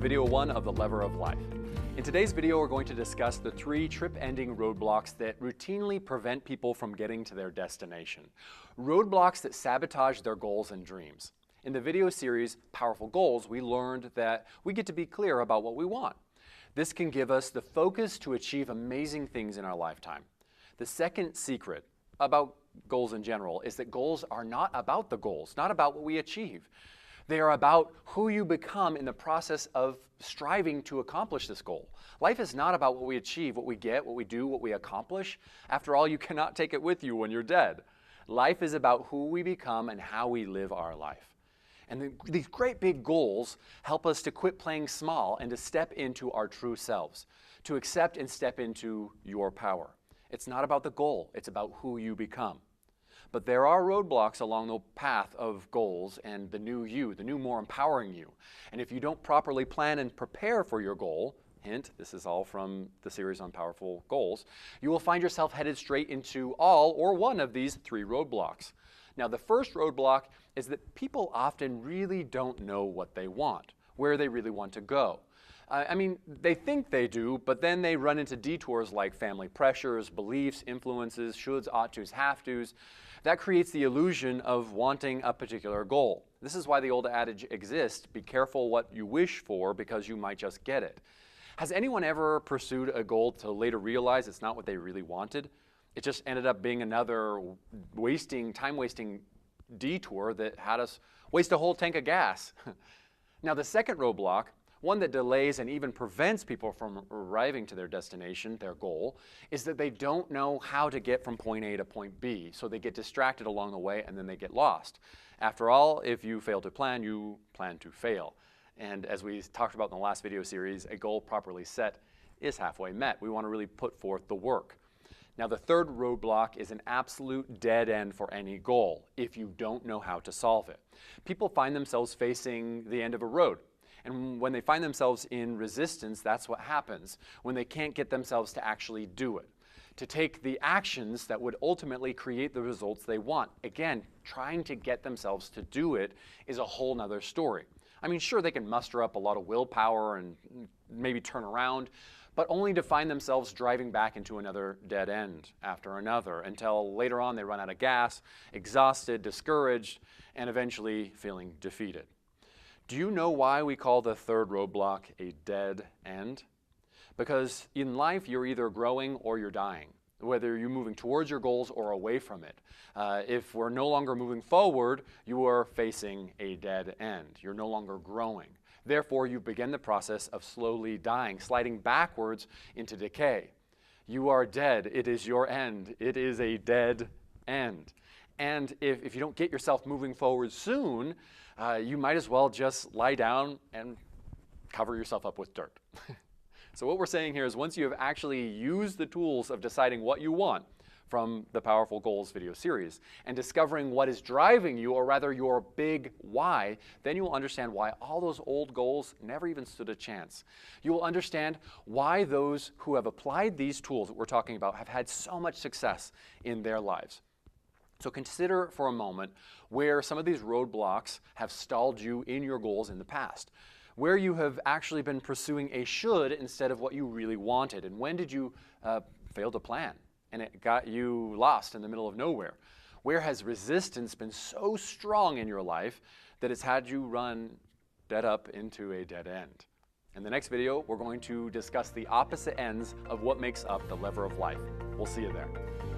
video 1 of the Lever of Life. In today's video, we're going to discuss the 3 trip-ending roadblocks that routinely prevent people from getting to their destination. Roadblocks that sabotage their goals and dreams. In the video series, Powerful Goals, we learned that we get to be clear about what we want. This can give us the focus to achieve amazing things in our lifetime. The second secret about goals in general is that goals are not about the goals, not about what we achieve. They are about who you become in the process of striving to accomplish this goal. Life is not about what we achieve, what we get, what we do, what we accomplish. After all, you cannot take it with you when you're dead. Life is about who we become and how we live our life. And these great big goals help us to quit playing small and to step into our true selves, to accept and step into your power. It's not about the goal, it's about who you become. But there are roadblocks along the path of goals and the new you, the new, more empowering you. And if you don't properly plan and prepare for your goal, hint, this is all from the series on Powerful Goals, you will find yourself headed straight into all or one of these 3 roadblocks. Now, the first roadblock is that people often really don't know what they want, where they really want to go. They think they do, but then they run into detours like family pressures, beliefs, influences, shoulds, ought tos, have tos. That creates the illusion of wanting a particular goal. This is why the old adage exists: be careful what you wish for because you might just get it. Has anyone ever pursued a goal to later realize it's not what they really wanted? It just ended up being another time-wasting detour that had us waste a whole tank of gas. Now, the second roadblock, one that delays and even prevents people from arriving to their destination, their goal, is that they don't know how to get from point A to point B. So they get distracted along the way and then they get lost. After all, if you fail to plan, you plan to fail. And as we talked about in the last video series, a goal properly set is halfway met. We want to really put forth the work. Now, the third roadblock is an absolute dead end for any goal if you don't know how to solve it. People find themselves facing the end of a road. And when they find themselves in resistance, that's what happens when they can't get themselves to actually do it, to take the actions that would ultimately create the results they want. Again, trying to get themselves to do it is a whole nother story. Sure, they can muster up a lot of willpower and maybe turn around, but only to find themselves driving back into another dead end after another until later on they run out of gas, exhausted, discouraged, and eventually feeling defeated. Do you know why we call the third roadblock a dead end? Because in life, you're either growing or you're dying, whether you're moving towards your goals or away from it. If we're no longer moving forward, you are facing a dead end. You're no longer growing. Therefore, you begin the process of slowly dying, sliding backwards into decay. You are dead. It is your end. It is a dead end. And if you don't get yourself moving forward soon, you might as well just lie down and cover yourself up with dirt. So what we're saying here is once you have actually used the tools of deciding what you want from the Powerful Goals video series and discovering what is driving you, or rather your big why, then you will understand why all those old goals never even stood a chance. You will understand why those who have applied these tools that we're talking about have had so much success in their lives. So consider for a moment where some of these roadblocks have stalled you in your goals in the past, where you have actually been pursuing a should instead of what you really wanted, and when did you fail to plan and it got you lost in the middle of nowhere? Where has resistance been so strong in your life that it's had you run dead up into a dead end? In the next video, we're going to discuss the opposite ends of what makes up the lever of life. We'll see you there.